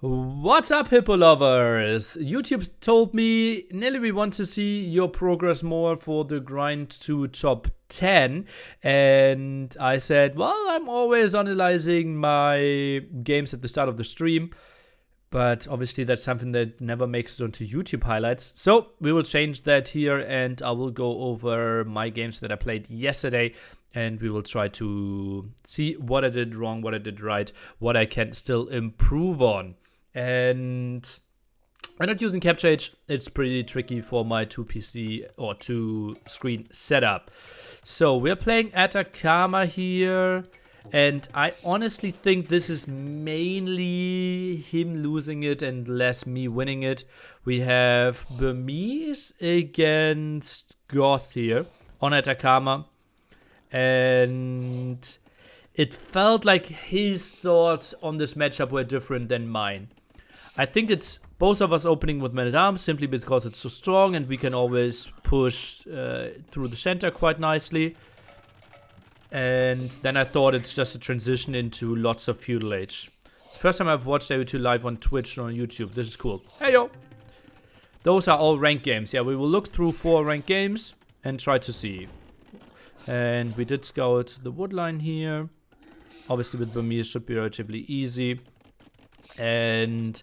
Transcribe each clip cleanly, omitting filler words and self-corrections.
What's up, Hippo lovers? YouTube told me, Nelly, we want to see your progress more for the grind to top 10. And I said, well, I'm always analyzing my games at the start of the stream. But obviously that's something that never makes it onto YouTube highlights. So we will change that here, and I will go over my games that I played yesterday. And we will try to see what I did wrong, what I did right, what I can still improve on. And I'm not using CaptureAge. It's pretty tricky for my 2 PC or 2 screen setup. So we're playing Atacama here. And I honestly think this is mainly him losing it and less me winning it. We have Burmese against Goth here on Atacama. And it felt like his thoughts on this matchup were different than mine. I think it's both of us opening with Man-at-Arms simply because it's so strong and we can always push through the center quite nicely. And then I thought it's just a transition into lots of Feudal Age. It's the first time I've watched AO2 live on Twitch or on YouTube. This is cool. Hey yo! Those are all ranked games. Yeah, we will look through 4 ranked games and try to see. And we did scout the wood line here. Obviously with Burmese should be relatively easy. And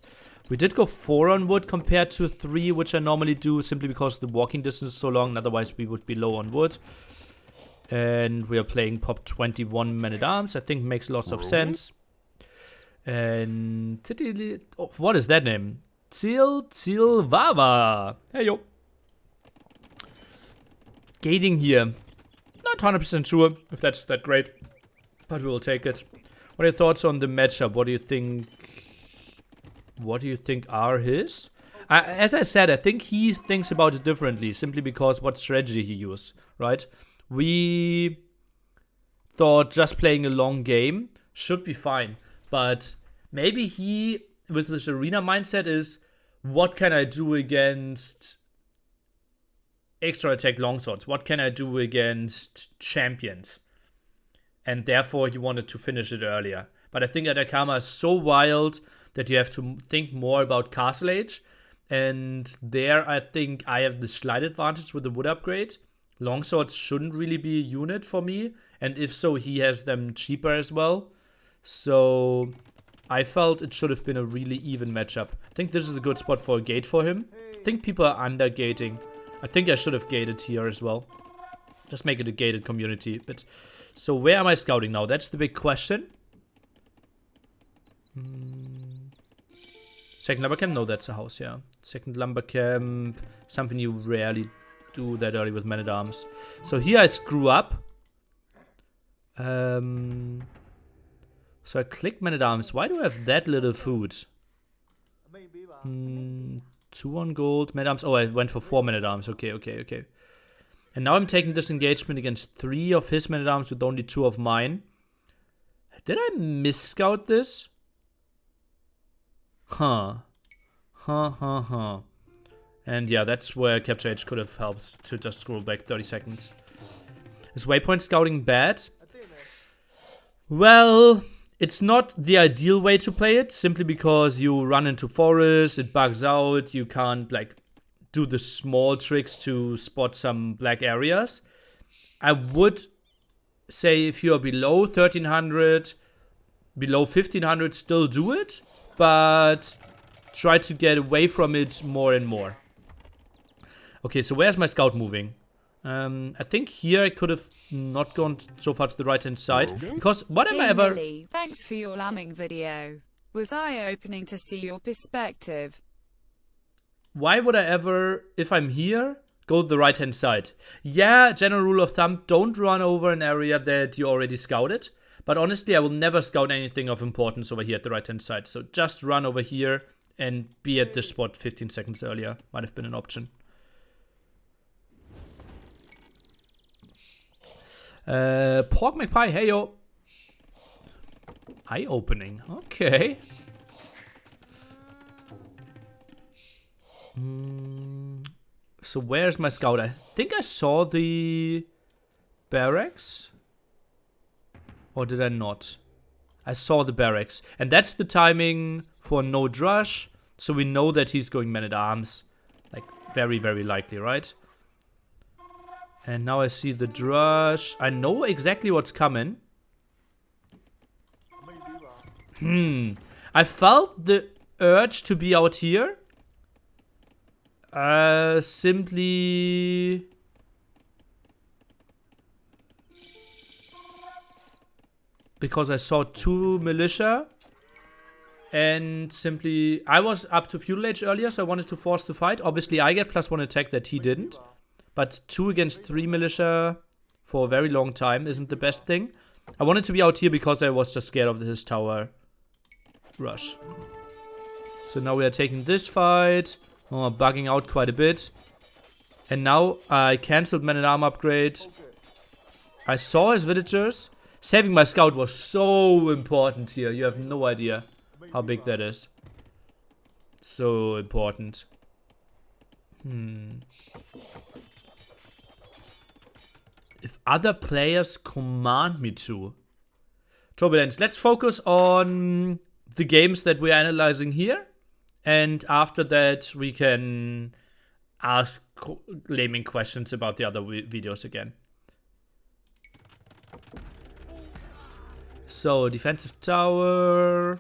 we did go 4 on wood compared to 3, which I normally do simply because the walking distance is so long. Otherwise we would be low on wood. And we are playing Pop 21 Man-at-Arms. I think makes lots of sense. And oh, what is that name? Silvava. Hey yo. Gating here. Not 100% sure if that's that great, but we will take it. What are your thoughts on the matchup? What do you think? What do you think are his? As I said, I think he thinks about it differently, simply because what strategy he used, right? We thought just playing a long game should be fine, but maybe he, with this arena mindset, is what can I do against extra attack longswords? What can I do against champions? And therefore he wanted to finish it earlier. But I think Atacama is so wild that you have to think more about Castle Age. And there I think I have the slight advantage with the wood upgrade. Longswords shouldn't really be a unit for me. And if so, he has them cheaper as well. So I felt it should have been a really even matchup. I think this is a good spot for a gate for him. I think people are under gating. I think I should have gated here as well. Just make it a gated community. But so where am I scouting now? That's the big question. Second lumber camp? No, that's a house, yeah. Second lumber camp. Something you rarely do that early with Man-at-Arms. So here I screw up. So I click Man-at-Arms. Why do I have that little food? 2 on gold. Man-at-Arms. Oh, I went for 4 Man-at-Arms. Okay. And now I'm taking this engagement against 3 of his Man-at-Arms with only 2 of mine. Did I miss-scout this? Huh. And yeah, that's where CaptureAge could have helped to just scroll back 30 seconds. Is waypoint scouting bad? Well, it's not the ideal way to play it, simply because you run into forest, it bugs out, you can't like do the small tricks to spot some black areas. I would say if you're below 1300, below 1500, still do it, but try to get away from it more and more. Okay, so where's my scout moving? I think here I could have not gone so far to the right hand side. Because what am I ever... Millie, thanks for your lambing video. Was eye-opening to see your perspective. Why would I ever, if I'm here, go to the right hand side? Yeah, general rule of thumb, don't run over an area that you already scouted. But honestly, I will never scout anything of importance over here at the right hand side. So just run over here and be at this spot 15 seconds earlier. Might have been an option. Pork McPie, hey yo. Eye opening, okay. So where's my scout? I think I saw the barracks. Or did I not? I saw the barracks. And that's the timing for no drush. So we know that he's going Man-at-Arms. Like, very, very likely, right? And now I see the drush. I know exactly what's coming. I felt the urge to be out here. Simply... because I saw 2 militia. And simply... I was up to feudal age earlier, so I wanted to force the fight. Obviously, I get +1 attack that he didn't. But 2 against 3 militia for a very long time isn't the best thing. I wanted to be out here because I was just scared of his tower rush. So now we are taking this fight. Oh, bugging out quite a bit. And now I cancelled Man-at-Arm upgrade. I saw his villagers. Saving my scout was so important here. You have no idea how big that is. So important. If other players command me to. Turbulence, let's focus on the games that we're analyzing here. And after that, we can ask laming questions about the other videos again. So, defensive tower. I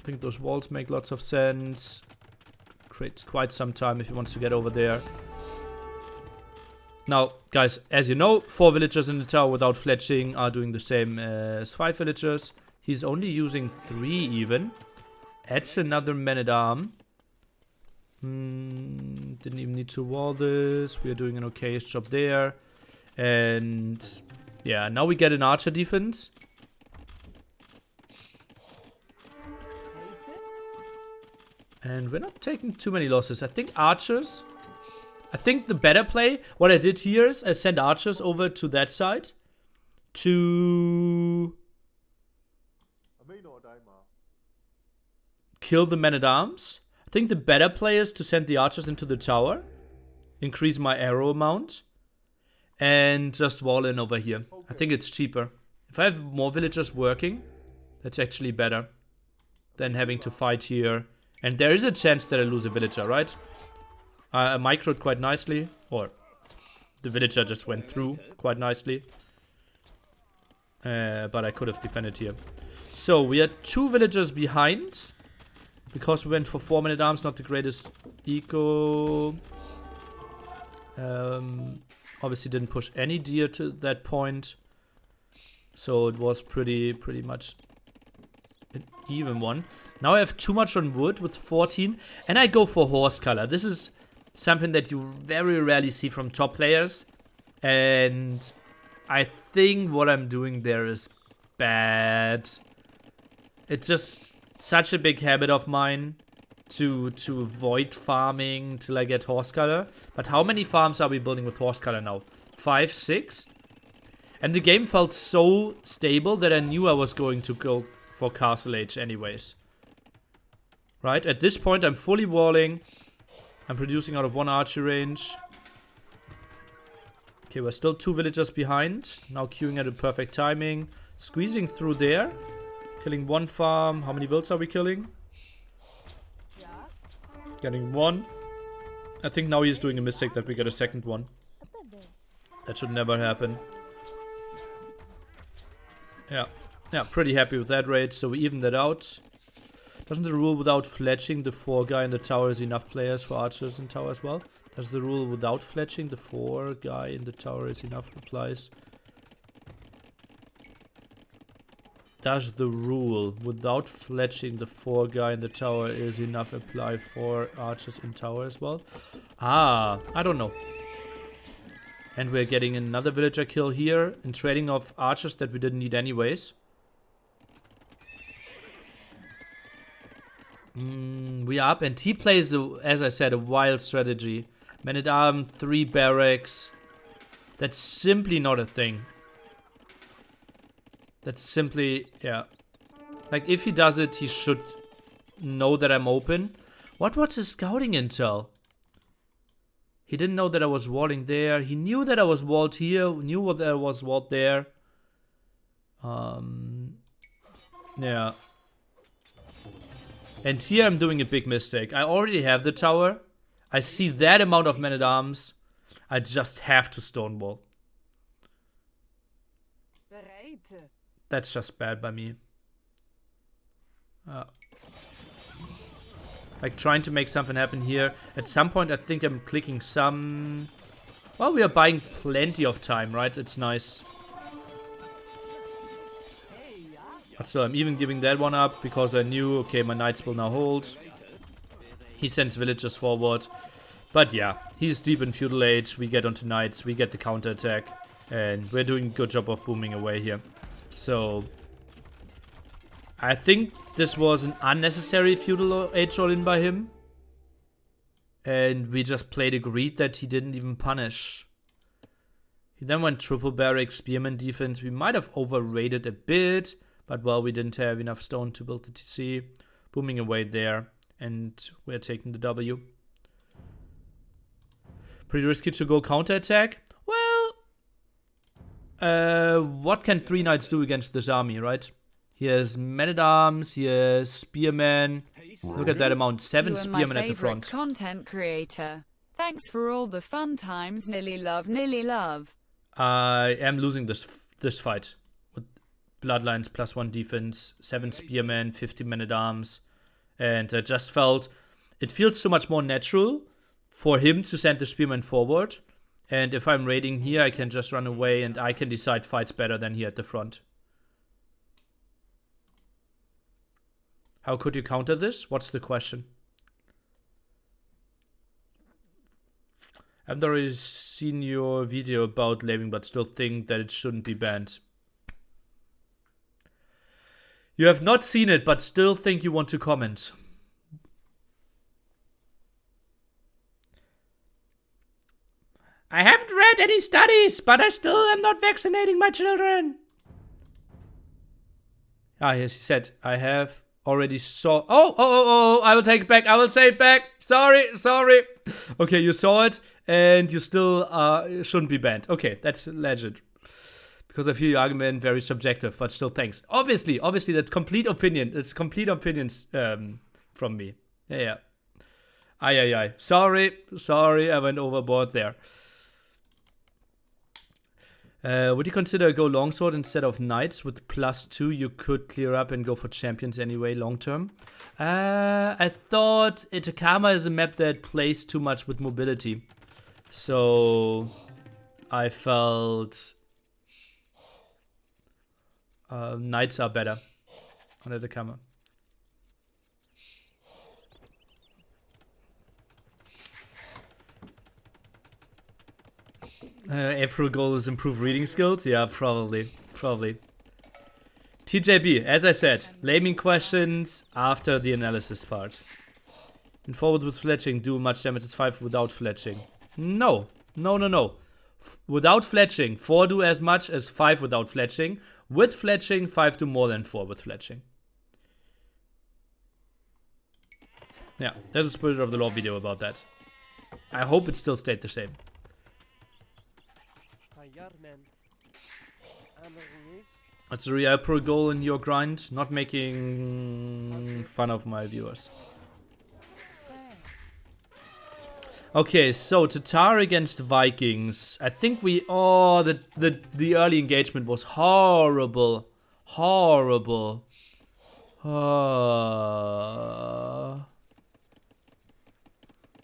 think those walls make lots of sense. Creates quite some time if he wants to get over there. Now, guys, as you know, 4 villagers in the tower without fletching are doing the same as 5 villagers. He's only using 3 even. Adds another Man-at-Arm. Didn't even need to wall this. We're doing an okay job there. And yeah, now we get an archer defense. And we're not taking too many losses. I think archers... I think the better play, what I did here is I sent archers over to that side to kill the Men-at-Arms. I think the better play is to send the archers into the tower, increase my arrow amount, and just wall in over here. I think it's cheaper. If I have more villagers working, that's actually better than having to fight here. And there is a chance that I lose a villager, right? I microed quite nicely, or the villager just went through quite nicely. But I could have defended here. So we are 2 villagers behind. Because we went for 4 Men-at-Arms, not the greatest eco. Obviously didn't push any deer to that point. So it was pretty much an even one. Now I have too much on wood with 14. And I go for horse color. This is something that you very rarely see from top players. And I think what I'm doing there is bad. It's just such a big habit of mine to avoid farming till I get horse color. But how many farms are we building with horse color now? 5, 6? And the game felt so stable that I knew I was going to go for Castle Age anyways. Right? At this point I'm fully walling. I'm producing out of 1 archer range. Okay, we're still 2 villagers behind. Now queuing at a perfect timing. Squeezing through there. Killing 1 farm. How many builds are we killing? Getting 1. I think now he's doing a mistake that we get a second one. That should never happen. Yeah, pretty happy with that rate. So we even that out. Doesn't the rule without fletching the 4 guy in the tower is enough players for archers in tower as well? Does the rule without fletching the 4 guy in the tower is enough applies? Does the rule without fletching the 4 guy in the tower is enough apply for archers in tower as well? Ah, I don't know. And we're getting another villager kill here and trading off archers that we didn't need anyways. We are up and he plays, as I said, a wild strategy. Man-at-Arm, 3 barracks. That's simply not a thing. That's simply, yeah. Like, if he does it, he should know that I'm open. What was his scouting intel? He didn't know that I was walling there. He knew that I was walled here. Knew that I was walled there. Yeah. And here I'm doing a big mistake. I already have the tower. I see that amount of men-at-arms. I just have to stonewall. That's just bad by me. Like trying to make something happen here. At some point I think I'm clicking some... Well, we are buying plenty of time, right? It's nice. But still, I'm even giving that one up because I knew, okay, my knights will now hold. He sends villagers forward. But yeah, he's deep in feudal age. We get onto knights, we get the counter attack. And we're doing a good job of booming away here. So, I think this was an unnecessary feudal age roll-in by him. And we just played a greed that he didn't even punish. He then went triple barrack, spearman defense. We might have overrated a bit. But well, we didn't have enough stone to build the TC. Booming away there. And we're taking the W. Pretty risky to go counterattack. Well, what can 3 knights do against this army, right? He has men-at-arms, he has spearmen. Look at that amount, 7 spearmen at the front. Content creator. Thanks for all the fun times. Nilly love. I am losing this fight. With Bloodlines +1 defense, 7 spearmen, 50 men-at-arms. And I just felt it feels so much more natural for him to send the spearmen forward. And if I'm raiding here, I can just run away and I can decide fights better than here at the front. How could you counter this? What's the question? I've already seen your video about Laming, but still think that it shouldn't be banned. You have not seen it, but still think you want to comment. I haven't read any studies, but I still am not vaccinating my children. Ah, yes, he said, I have already saw... Oh, I will take it back. I will say it back. Sorry. Okay, you saw it, and you still shouldn't be banned. Okay, that's legend. Because I feel your argument very subjective, but still thanks. Obviously, that's complete opinion. It's complete opinions from me. Yeah. Aye. Sorry, I went overboard there. Would you consider go longsword instead of knights? With +2 you could clear up and go for champions anyway long term. I thought Itakama is a map that plays too much with mobility. So I felt knights are better on Itakama. April goal is improve reading skills? Yeah, probably. TJB, as I said, laming questions after the analysis part. And forward with fletching, do much damage as 5 without fletching. No. Without fletching, 4 do as much as 5 without fletching. With fletching, 5 do more than 4 with fletching. Yeah, there's a Spirit of the Law video about that. I hope it still stayed the same. That's a real pro goal in your grind, not making fun of my viewers. Okay, so Tatar against Vikings. I think we... Oh, the early engagement was horrible. Do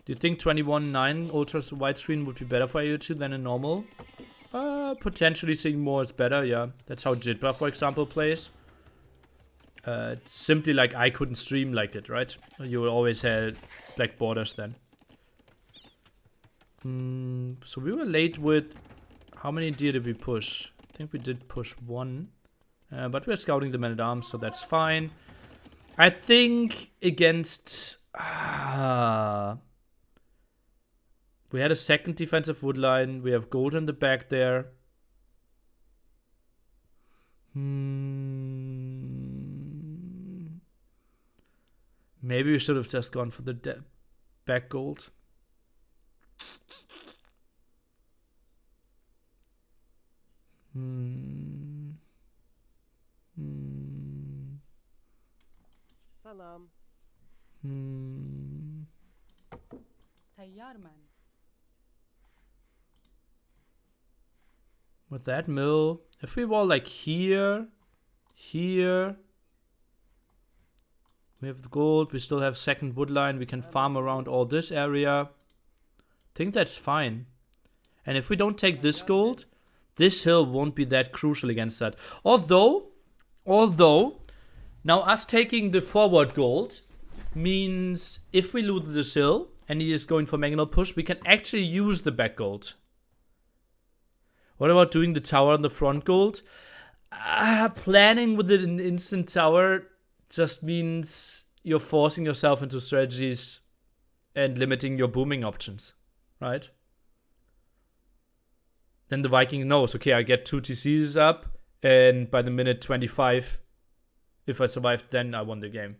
you think 21.9 ultra widescreen would be better for AO2 than a normal? Potentially seeing more is better, yeah. That's how Jitba, for example, plays. Simply like I couldn't stream like it, right? You will always have black borders then. So we were late with... How many deer did we push? I think we did push 1. But we're scouting the men-at-arms, so that's fine. I think against... we had a second defensive wood line. We have gold in the back there. Maybe we should have just gone for the back gold. Salam. تيار من With that mill, if we wall like here, here, we have the gold, we still have second wood line, we can farm around all this area. Think that's fine. And if we don't take this gold, this hill won't be that crucial against that. Although, now us taking the forward gold means if we loot this hill and he is going for Mangonel push, we can actually use the back gold. What about doing the tower on the front gold? Planning with an instant tower just means you're forcing yourself into strategies and limiting your booming options, right? Then the Viking knows, okay, I get 2 TCs up, and by the minute 25, if I survive, then I won the game.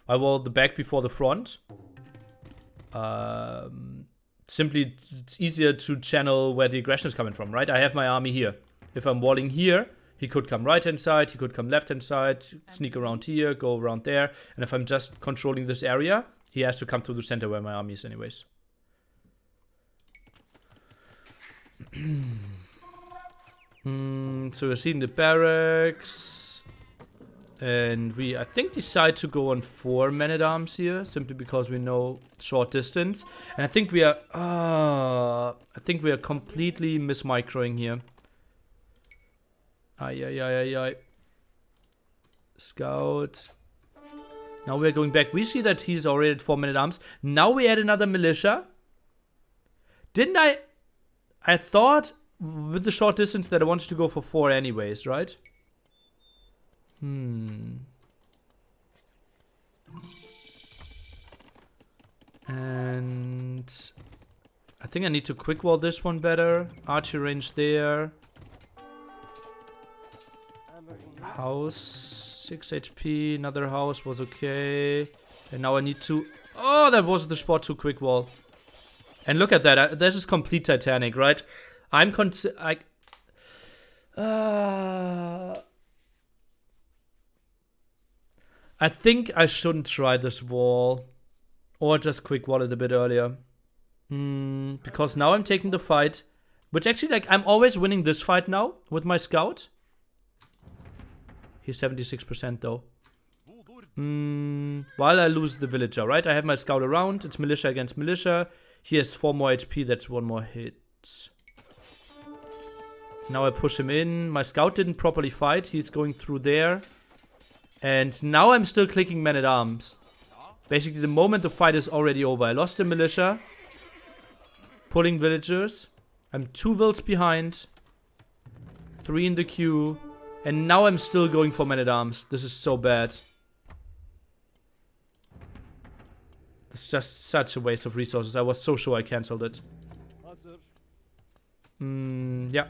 I wall the back before the front. Simply, it's easier to channel where the aggression is coming from, right? I have my army here. If I'm walling here, he could come right-hand side, he could come left-hand side, sneak around here, go around there. And if I'm just controlling this area, he has to come through the center where my army is anyways. So we're seeing the barracks. And we, I think, decide to go on 4 men-at-arms here, simply because we know short distance. And I think we are, completely mismicroing here. Ay. Scout. Now we're going back. We see that he's already at 4 men-at-arms. Now we add another militia. Didn't I thought with the short distance that I wanted to go for 4 anyways, right? And I think I need to quick wall this one better. Archer range there. House 6 HP. Another house was okay. And now I need to. Oh, that was the spot to quick wall. And look at that. This is complete Titanic, right? I think I shouldn't try this wall. Or just quick wall it a bit earlier. Because now I'm taking the fight. Which actually, like, I'm always winning this fight now with my scout. He's 76% though. While I lose the villager, right? I have my scout around. It's militia against militia. He has 4 more HP. That's 1 more hit. Now I push him in. My scout didn't properly fight. He's going through there. And now I'm still clicking men-at-arms. Basically, the moment the fight is already over. I lost the militia. Pulling villagers. I'm 2 vills behind. 3 in the queue. And now I'm still going for men-at-arms. This is so bad. It's just such a waste of resources. I was so sure I cancelled it. Yeah.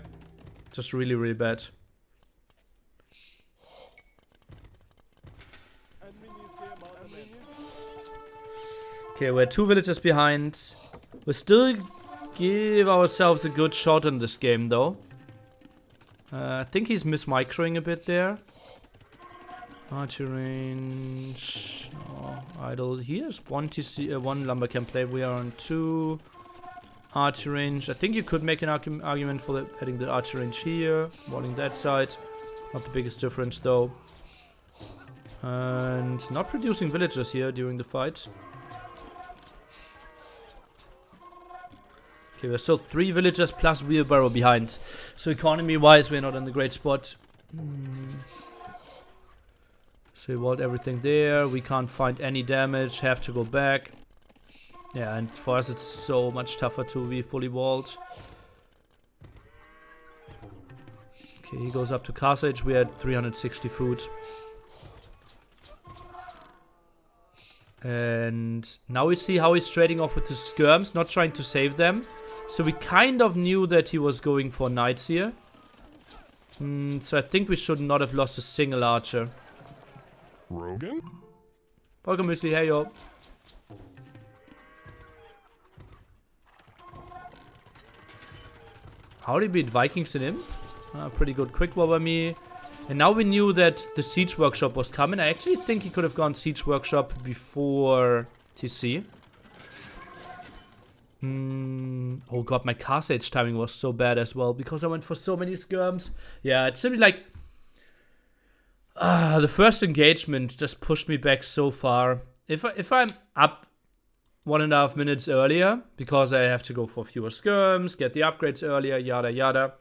Just really, really bad. Okay, we're 2 villagers behind. We still give ourselves a good shot in this game, though. I think he's mismicroing a bit there. Archer range. Oh, idle. Here's 1 TC, 1 lumber camp play. We are on 2. Archer range. I think you could make an argument for adding the archer range here. Walling that side. Not the biggest difference, though. And not producing villagers here during the fight. Okay, we're still 3 villagers plus wheelbarrow behind. So economy-wise, we're not in the great spot. So we walled everything there. We can't find any damage. Have to go back. Yeah, and for us it's so much tougher to be fully walled. Okay, he goes up to Carthage. We had 360 food. And now we see how he's trading off with his skirms, not trying to save them. So we kind of knew that he was going for knights here. So I think we should not have lost a single archer. Rogan? Welcome, Muesli. Hey, yo. How did he beat Vikings in Imp? Pretty good quick wall by me. And now we knew that the Siege Workshop was coming. I actually think he could have gone Siege Workshop before TC. Oh god, my Cast Age timing was so bad as well because I went for so many skirms. Yeah, it's simply like the first engagement just pushed me back so far. If I'm up 1.5 minutes earlier because I have to go for fewer skirms, get the upgrades earlier, yada yada.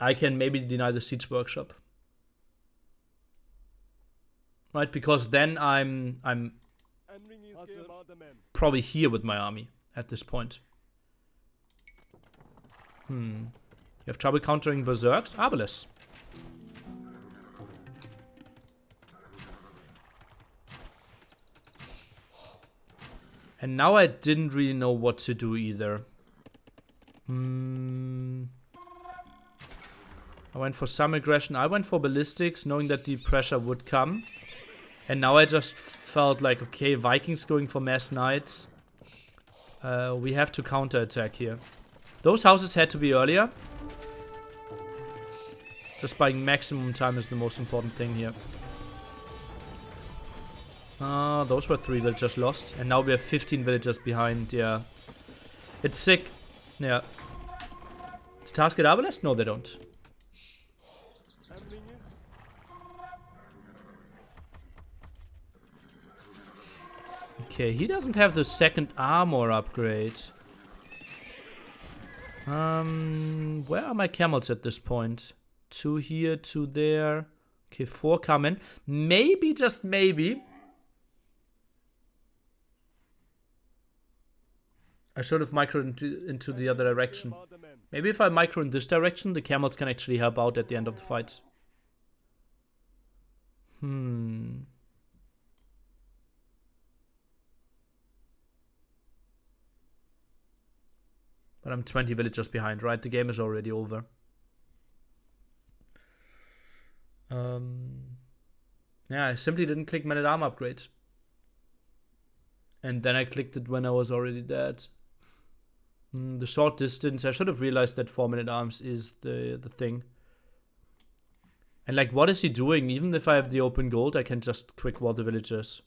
I can maybe deny the Siege Workshop. Right, because then I'm probably here with my army at this point. You have trouble countering Berserks? Arbalest. And now I didn't really know what to do either. I went for some aggression. I went for ballistics, knowing that the pressure would come. And now I just felt like, okay, Vikings going for mass knights. We have to counterattack here. Those houses had to be earlier. Just buying maximum time is the most important thing here. Those were 3 villagers lost. And now we have 15 villagers behind, yeah. It's sick. Yeah. Does Task get Arbalest? No, they don't. Okay, he doesn't have the second armor upgrade. Where are my camels at this point? 2 here, 2 there. Okay, 4 coming. Maybe, just maybe. I should have microed into the other direction. Maybe if I micro in this direction, the camels can actually help out at the end of the fight. But I'm 20 villagers behind, right? The game is already over. Yeah, I simply didn't click Man-at-Arm upgrades. And then I clicked it when I was already dead. The short distance, I should have realized that 4 Man-at-Arms is the thing. And like, what is he doing? Even if I have the open gold, I can just quick wall the villagers.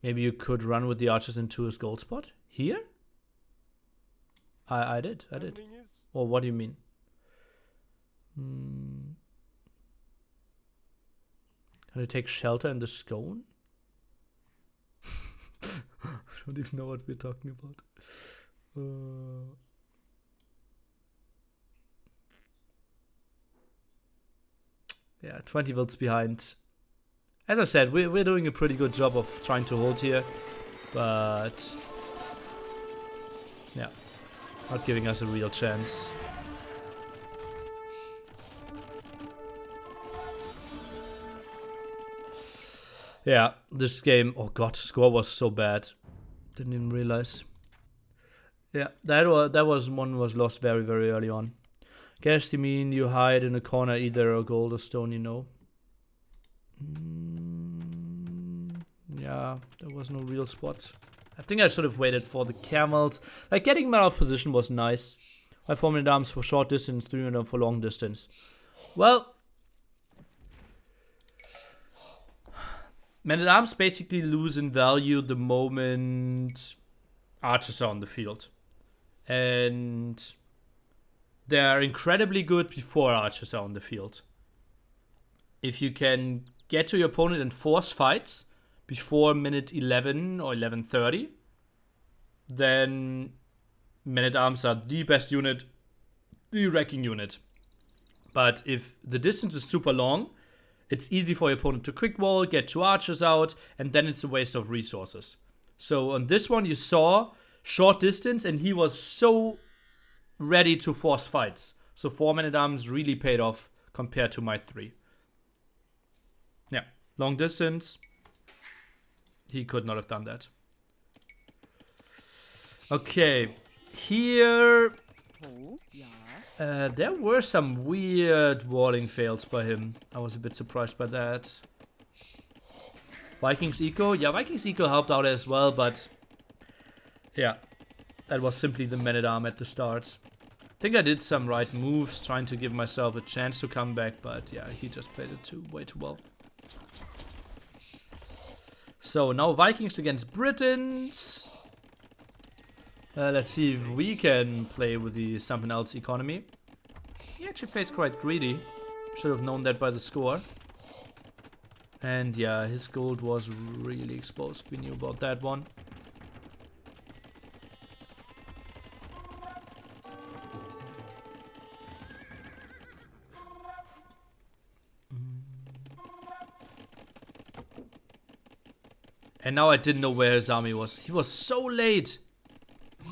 Maybe you could run with the archers into his gold spot? Here? I did. Or what do you mean? Can I take shelter in the scone? I don't even know what we're talking about. Yeah, 20 volts behind. As I said, we're doing a pretty good job of trying to hold here. But yeah, not giving us a real chance. Yeah, this game, oh god, score was so bad. Didn't even realize. Yeah, that was one was lost very, very early on. Guess you mean you hide in a corner either a gold or stone, you know. Yeah, there was no real spot. I think I should have waited for the camels. Like, getting men out of position was nice. My 4 Man-at-Arms for short distance, 3 Man-at-Arms for long distance. Well, Man-at-Arms basically lose in value the moment archers are on the field. And they're incredibly good before archers are on the field. If you can get to your opponent and force fights before minute 11 or 11:30, then Men-at-Arms are the best unit, the wrecking unit. But if the distance is super long, it's easy for your opponent to quick wall, get 2 archers out, and then it's a waste of resources. So on this one you saw short distance and he was so ready to force fights. So 4 Man-at-Arms really paid off compared to my 3. Yeah, long distance. He could not have done that. Okay, here there were some weird walling fails by him. I was a bit surprised by that. Vikings Eco, yeah, Vikings Eco helped out as well, but yeah, That was simply the men-at-arm at the start. I think I did some right moves, trying to give myself a chance to come back, but yeah, he just played it way too well. So now Vikings against Britons. Let's see if we can play with the something else economy. He actually plays quite greedy. Should have known that by the score. And yeah, his gold was really exposed. We knew about that one. And now I didn't know where his army was. He was so late.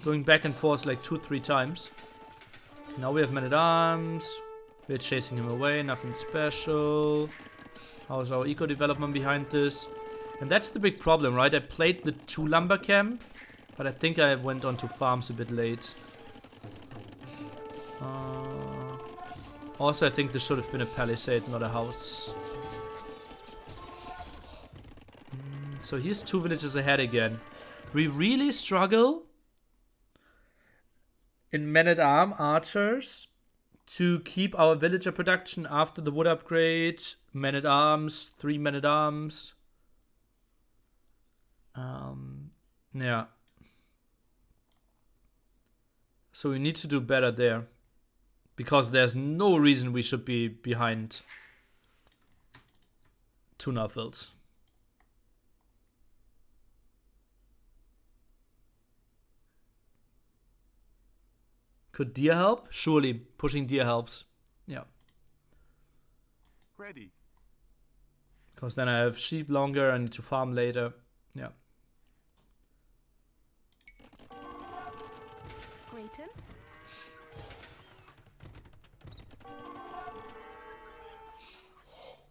Going back and forth like 2-3 times. Now we have men-at-arms. We're chasing him away. Nothing special. How's our eco development behind this? And that's the big problem, right? I played the 2 lumber camp. But I think I went on to farms a bit late. Also, I think this should have been a palisade, not a house. So here's 2 villages ahead again. We really struggle in men-at-arm archers to keep our villager production after the wood upgrade. Men-at-arms, 3 men-at-arms. Yeah. So we need to do better there. Because there's no reason we should be behind 2 Nuffields. Could deer help? Surely pushing deer helps. Yeah. Ready. Because then I have sheep longer, I need to farm later. Yeah. Clayton?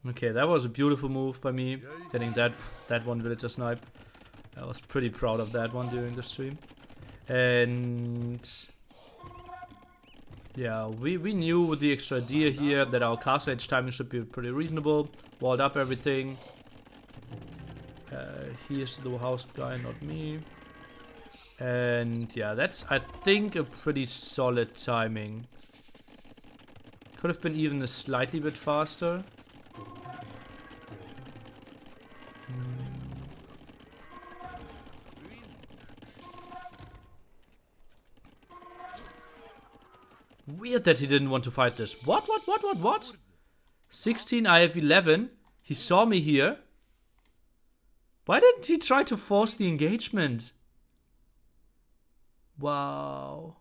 Okay, that was a beautiful move by me. Getting that one villager snipe. I was pretty proud of that one during the stream. And yeah, we knew with the extra deer here that our castle age timing should be pretty reasonable. Walled up everything. Here's the house guy, not me. And yeah, that's, I think, a pretty solid timing. Could have been even a slightly bit faster. Weird that he didn't want to fight this. What? 16, I have 11. He saw me here. Why didn't he try to force the engagement? Wow.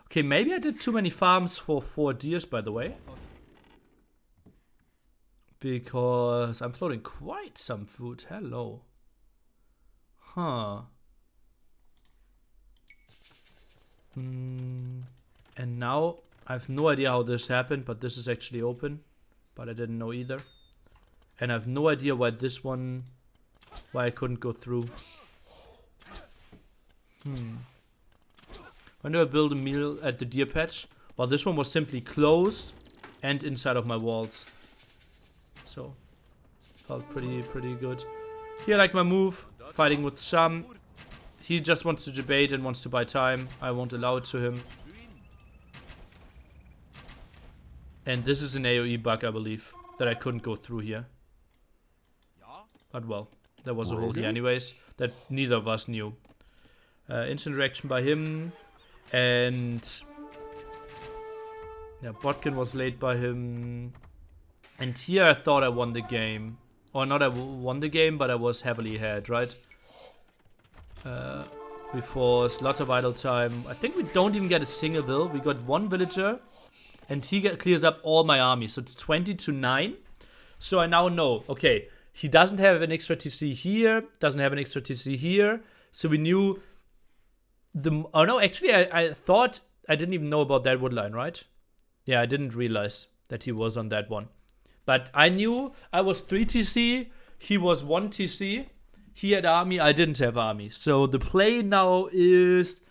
Okay, maybe I did too many farms for 4 deers, by the way. Because I'm floating quite some food. Hello. Huh. And now I have no idea how this happened, but this is actually open. But I didn't know either. And I have no idea why this one, why I couldn't go through. When do I build a meal at the deer patch? Well, this one was simply close and inside of my walls. So, felt pretty good. Here, I like my move, fighting with Sham. He just wants to debate and wants to buy time. I won't allow it to him. And this is an AoE bug, I believe, that I couldn't go through here. But well, there was a hole here anyways, that neither of us knew. Instant reaction by him. And yeah, Botkin was late by him. And here I thought I won the game. Or not I won the game, but I was heavily ahead, right? We forced lots of idle time. I think we don't even get a single bill. We got 1 villager. And he clears up all my army. So it's 20-9. So I now know, okay, he doesn't have an extra TC here. Doesn't have an extra TC here. So we knew oh no, actually I thought I didn't even know about that wood line, right? Yeah, I didn't realize that he was on that one. But I knew I was 3 TC. He was 1 TC. He had army, I didn't have army. So the play now is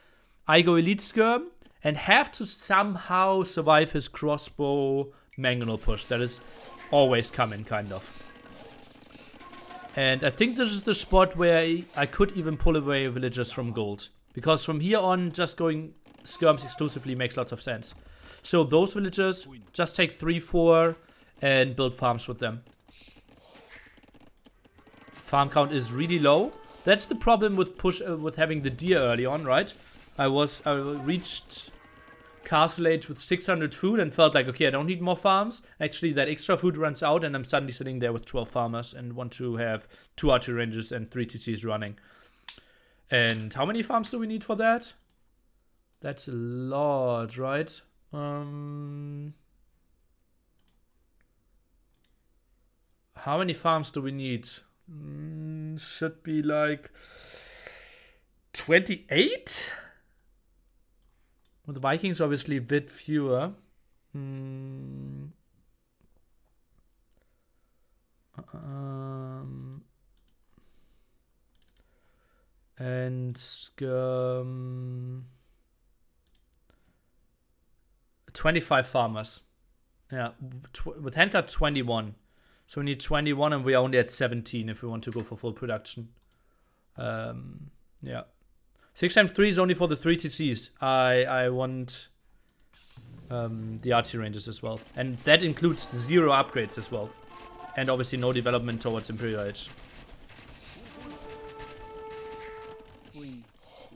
I go Elite Skirm and have to somehow survive his crossbow mangonel push. That is always coming, kind of. And I think this is the spot where I could even pull away villagers from gold. Because from here on, just going skirms exclusively makes lots of sense. So those villagers, just take 3, 4 and build farms with them. Farm count is really low. That's the problem with with having the deer early on, right? I reached Castle Age with 600 food and felt like, okay, I don't need more farms. Actually, that extra food runs out and I'm suddenly sitting there with 12 farmers and want to have 2 archery ranges and 3 TCs running. And how many farms do we need for that? That's a lot, right? How many farms do we need? Should be like 28? With the Vikings, obviously, a bit fewer. And skirm 25 farmers. Yeah, with handcart 21. So we need 21 and we're only at 17 if we want to go for full production. Yeah. 6 times 3 is only for the 3 TCs. I want the archery ranges as well. And that includes 0 upgrades as well. And obviously no development towards Imperial Age.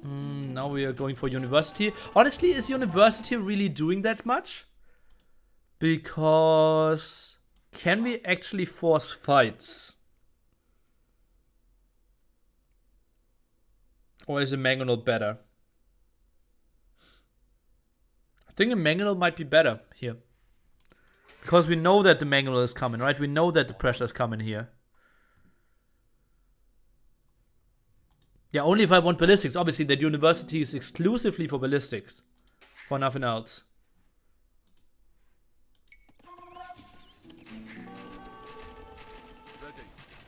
Now we are going for University. Honestly, is University really doing that much? Because can we actually force fights? Or is a Mangonel better? I think a Mangonel might be better here. Because we know that the Mangonel is coming, right? We know that the pressure is coming here. Yeah, only if I want ballistics. Obviously, that University is exclusively for ballistics. For nothing else.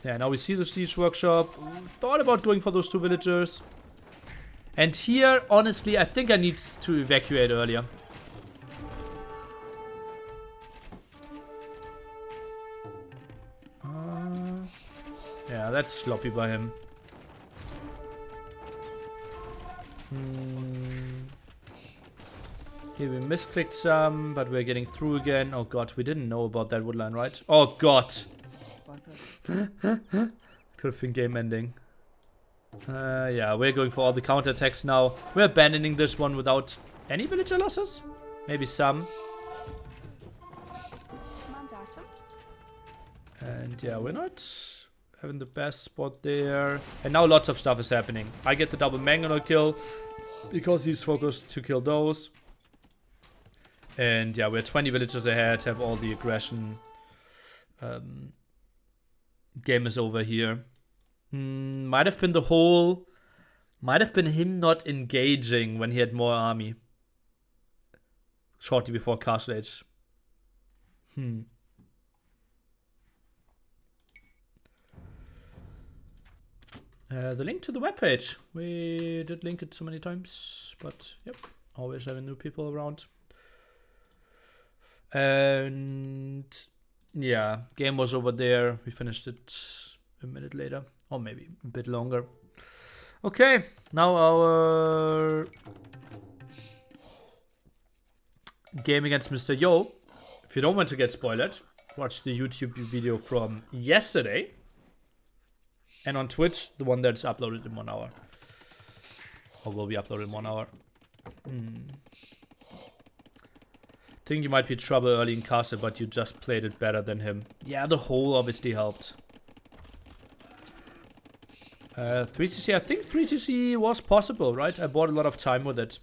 Yeah, now we see the Siege Workshop. Thought about going for those 2 villagers. And here, honestly, I think I need to evacuate earlier. Yeah, that's sloppy by him. Here we misclicked some, but we're getting through again. Oh god, we didn't know about that woodline, right? Oh god! Could have been game ending. Yeah, we're going for all the counterattacks now. We're abandoning this one without any villager losses? Maybe some. And yeah, we're not having the best spot there. And now lots of stuff is happening. I get the double Mangonel kill because he's focused to kill those. And yeah, we're 20 villagers ahead, have all the aggression. Game is over here. Might have been him not engaging when he had more army. Shortly before Castle Age. The link to the webpage. We did link it so many times, but yep, always having new people around. And yeah, game was over there. We finished it a minute later, or maybe a bit longer. Okay, now our game against Mr. Yo. If you don't want to get spoiled, watch the YouTube video from yesterday. And on Twitch, the one that's uploaded in 1 hour. Or will be uploaded in 1 hour. Think you might be trouble early in Castle, but you just played it better than him. Yeah, the hole obviously helped. 3TC, I think 3TC was possible, right? I bought a lot of time with it.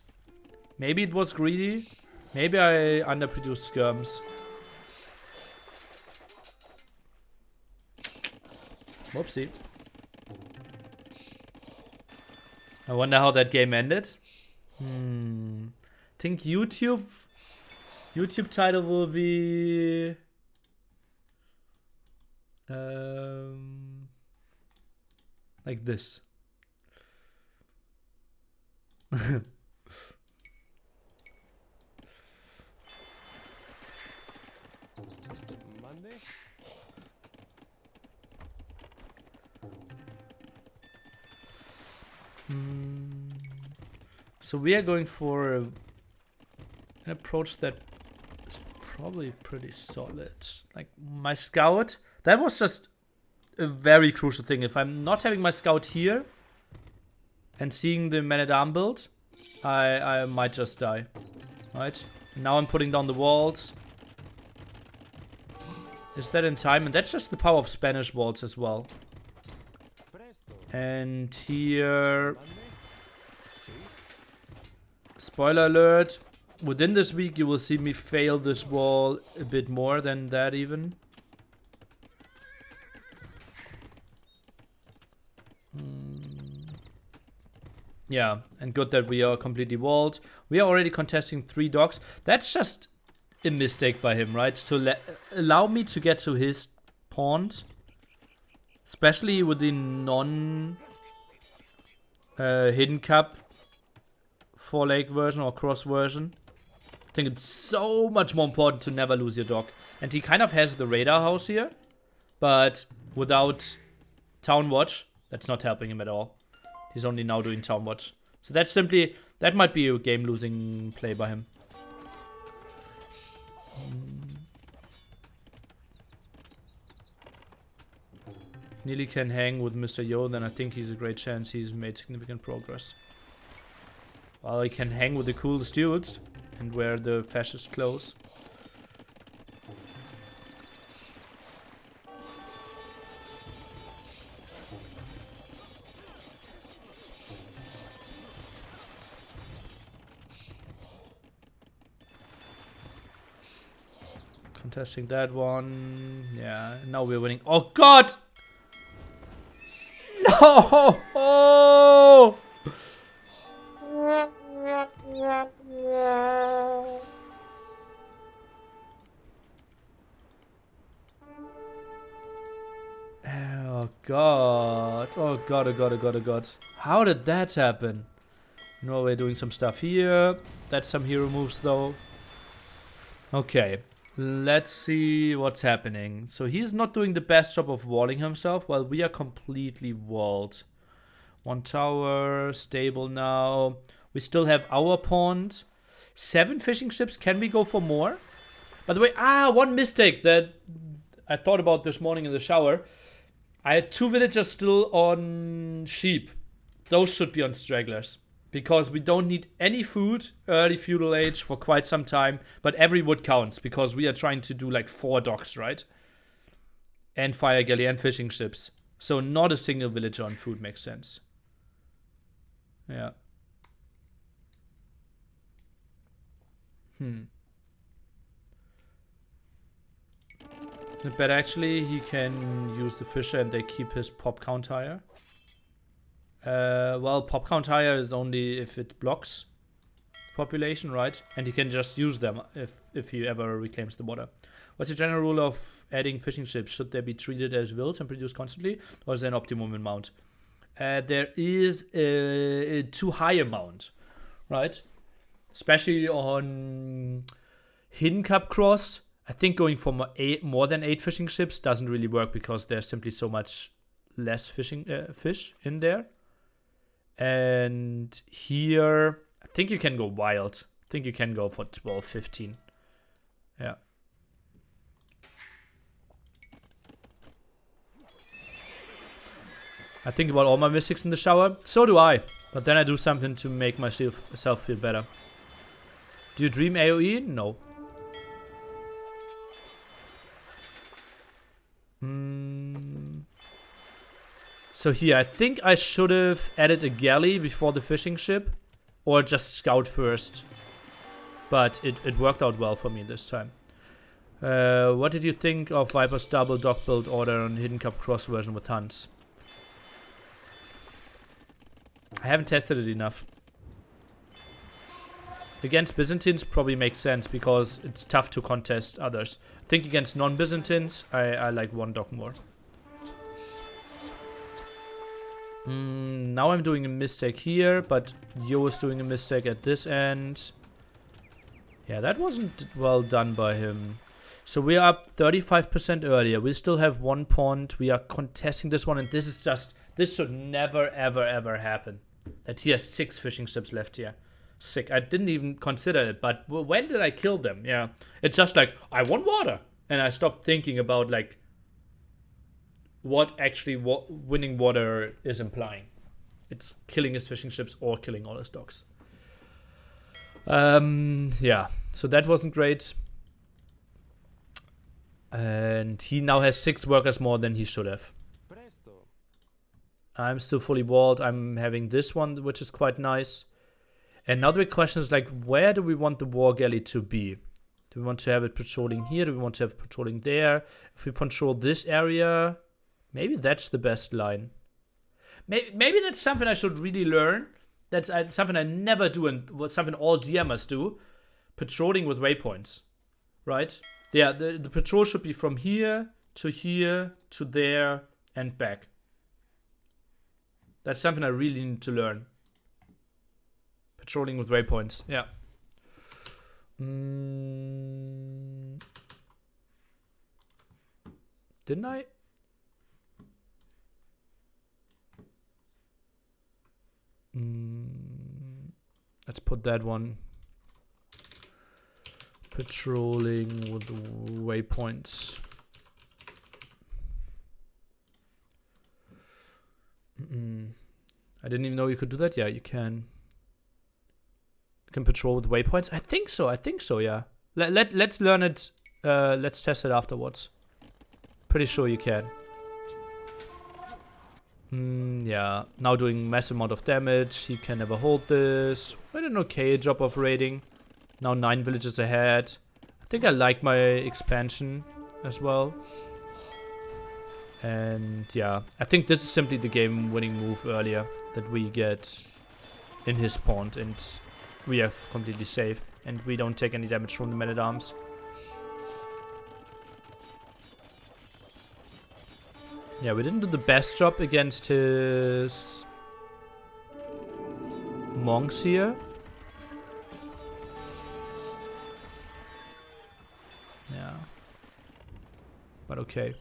Maybe it was greedy. Maybe I underproduced skirms. Whoopsie. I wonder how that game ended. Think YouTube title will be like this. Monday? So we are going for an approach that is probably pretty solid. Like my scout, that was just a very crucial thing. If I'm not having my scout here and seeing the man-at-arm build, I might just die. Right? And now I'm putting down the walls. Is that in time? And that's just the power of Spanish walls as well. And here... Spoiler alert. Within this week you will see me fail this wall a bit more than that even. Yeah, and good that we are completely walled. We are already contesting 3 docks. That's just a mistake by him, right? To allow me to get to his pond. Especially with the non hidden cap 4-leg version or cross version. I think it's so much more important to never lose your dock. And he kind of has the radar house here. But without town watch, that's not helping him at all. He's only now doing town watch. So that's simply, that might be a game losing play by him. If Neely can hang with Mr. Yo, then I think he's a great chance he's made significant progress. While he can hang with the cool stewards and wear the fascist clothes. Contesting that one. Yeah, now we're winning. Oh god! No! Oh! Oh god. Oh god, oh god, oh god, oh god. How did that happen? You know, we're doing some stuff here. That's some hero moves though. Okay. Let's see what's happening. So he's not doing the best job of walling himself while we are completely walled. 1 tower, stable now. We still have our pond. 7 fishing ships. Can we go for more? By the way, one mistake that I thought about this morning in the shower. I had 2 villagers still on sheep. Those should be on stragglers. Because we don't need any food, early feudal age, for quite some time. But every wood counts, because we are trying to do like 4 docks, right? And fire galley and fishing ships. So not a single villager on food makes sense. Yeah. But actually, he can use the fisher and they keep his pop count higher. Well, pop count higher is only if it blocks population, right? And he can just use them if he ever reclaims the water. What's the general rule of adding fishing ships? Should they be treated as wild and produced constantly? Or is there an optimum amount? There is a too high amount, right? Especially on Hidden Cup Cross. I think going for more than 8 fishing ships doesn't really work because there's simply so much less fish in there. And here, I think you can go wild. I think you can go for 12, 15. Yeah. I think about all my mistakes in the shower. So do I. But then I do something to make myself feel better. Do you dream AoE? No. So here, I think I should have added a galley before the fishing ship. Or just scout first. But it worked out well for me this time. What did you think of Viper's double dock build order on Hidden Cup Cross version with Hunts? I haven't tested it enough. Against Byzantines probably makes sense because it's tough to contest others. I think against non-Byzantines, I like 1 dock more. Now I'm doing a mistake here, but Yo is doing a mistake at this end. Yeah, that wasn't well done by him. So we are up 35% earlier. We still have 1 pond. We are contesting this one, and this should never, ever, ever happen. That he has 6 fishing ships left here. Sick. I didn't even consider it, but when did I kill them? Yeah. It's just like, I want water. And I stopped thinking about, like, what actually winning water is implying. It's killing his fishing ships or killing all his dogs. Yeah. So that wasn't great. And he now has 6 workers more than he should have. I'm still fully walled. I'm having this one, which is quite nice. And now the big question is, like, where do we want the war galley to be? Do we want to have it patrolling here? Do we want to have it patrolling there? If we control this area, maybe that's the best line. Maybe that's something I should really learn. That's something I never do and something all DMers do. Patrolling with waypoints, right? Yeah, the patrol should be from here to there, and back. That's something I really need to learn. Patrolling with waypoints, yeah. Didn't I? Let's put that one. Patrolling with waypoints. I didn't even know you could do that. Yeah, you can. You can patrol with waypoints. I think so, yeah. Let's learn it. Let's test it afterwards. Pretty sure you can. Yeah, now doing massive amount of damage. He can never hold this. I did an okay job of raiding. Now 9 villages ahead. I think I like my expansion as well. And yeah, I think this is simply the game-winning move earlier that we get in his pond, and we are completely safe, and we don't take any damage from the men-at-arms. Yeah, we didn't do the best job against his monks here. Yeah. But okay.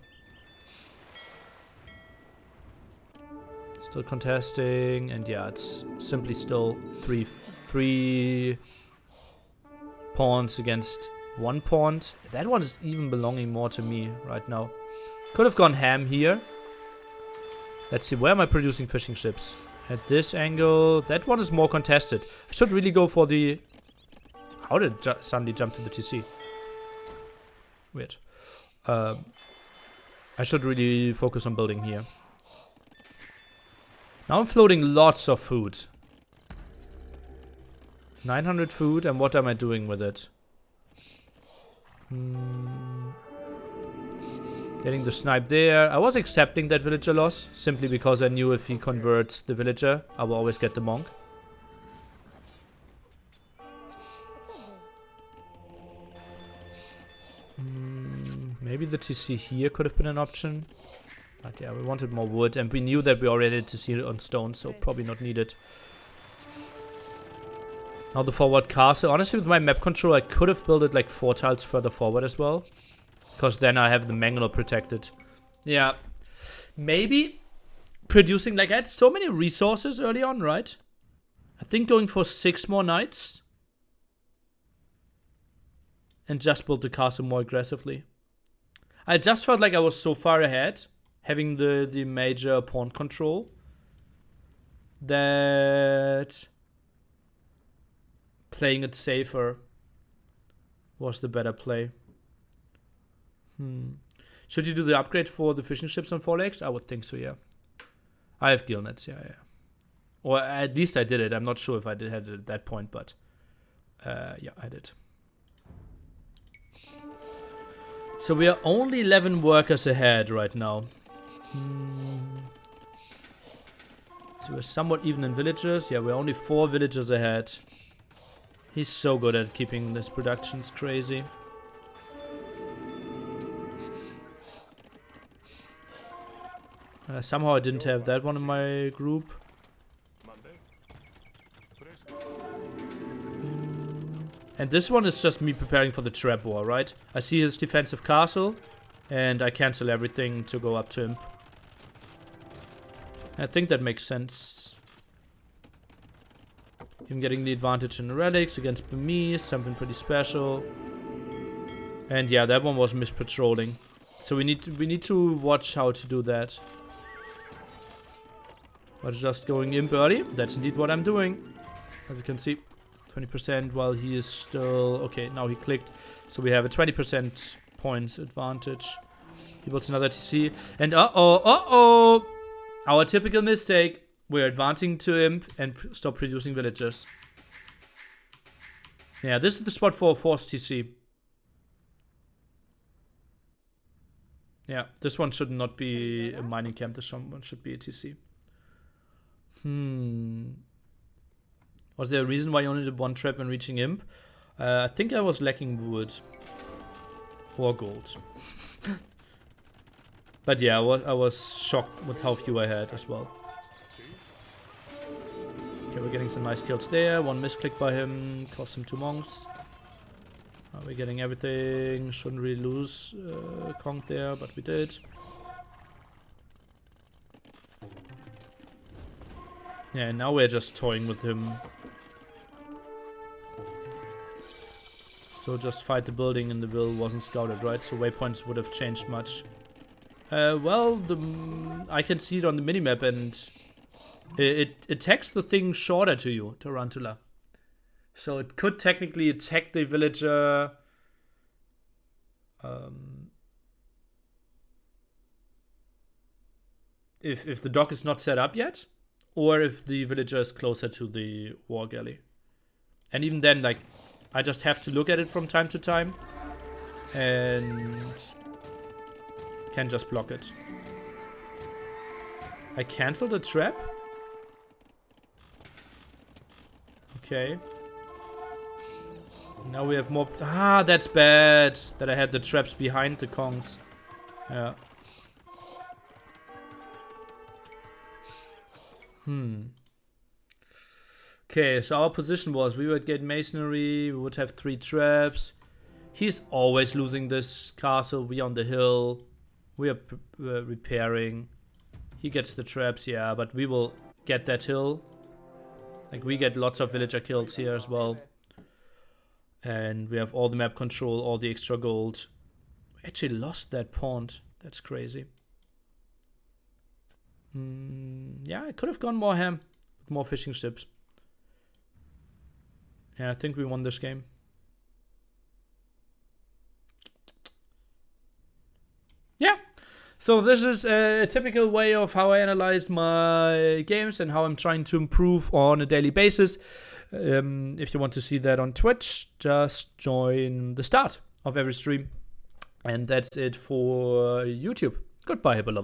Still contesting, and yeah, it's simply still three pawns against 1 pawn. That one is even belonging more to me right now. Could have gone ham here. Let's see, where am I producing fishing ships? At this angle, that one is more contested. I should really go for the... How did it suddenly jump to the TC? Weird. I should really focus on building here. Now I'm floating lots of food. 900 food, and what am I doing with it? Getting the snipe there. I was accepting that villager loss, simply because I knew if he converts the villager, I will always get the monk. Maybe the TC here could have been an option. But yeah, we wanted more wood, and we knew that we already had TC on stone, so probably not needed. Now the forward castle. Honestly, with my map control, I could have built it like 4 tiles further forward as well. Because then I have the Mangalore protected. Yeah. Maybe producing, like, I had so many resources early on, right? I think going for 6 more knights. And just build the castle more aggressively. I just felt like I was so far ahead, having the major pawn control, that playing it safer was the better play. Should you do the upgrade for the fishing ships on 4 legs? I would think so, yeah. I have gill nets, yeah. Or at least I did it. I'm not sure if I had it at that point, but yeah, I did. So we are only 11 workers ahead right now. So we're somewhat even in villagers. Yeah, we're only 4 villagers ahead. He's so good at keeping this production. It's crazy. Somehow I didn't have that one in my group. And this one is just me preparing for the trap war, right? I see his defensive castle, and I cancel everything to go up to him. I think that makes sense. Even getting the advantage in the relics against me, something pretty special. And yeah, that one was mispatrolling. So we need to watch how to do that. But just going imp early, that's indeed what I'm doing. As you can see, 20% while he is still... Okay, now he clicked. So we have a 20% points advantage. He puts another TC. And uh-oh! Our typical mistake. We're advancing to imp and stop producing villagers. Yeah, this is the spot for a forced TC. Yeah, this one should not be a mining camp. This one should be a TC. Was there a reason why you only did one trap when reaching imp? I think I was lacking wood. Or gold. But yeah, I was shocked with how few I had as well. Okay, we're getting some nice kills there. One misclick by him. Cost him 2 monks. We're getting everything. Shouldn't really lose Kong there, but we did. Yeah, now we're just toying with him. So just fight the building and the will wasn't scouted, right? So waypoints would have changed much. Well, I can see it on the minimap and it attacks the thing shorter to you, Tarantula. So it could technically attack the villager if the dock is not set up yet, or if the villager is closer to the war galley. And even then, like, I just have to look at it from time to time and can just block it. I canceled the trap. Okay. Now we have more... Ah, that's bad that I had the traps behind the Kongs. Yeah. Okay, so our position was we would get masonry, we would have 3 traps. He's always losing this castle. We on the hill. We are repairing. He gets the traps, yeah, but we will get that hill. Like, we get lots of villager kills here as well. And we have all the map control, all the extra gold. We actually lost that pond. That's crazy. Yeah, I could have gone more ham with more fishing ships. Yeah, I think we won this game. Yeah. So this is a typical way of how I analyze my games and how I'm trying to improve on a daily basis. If you want to see that on Twitch, just join the start of every stream. And that's it for YouTube. Goodbye, Hippolyta.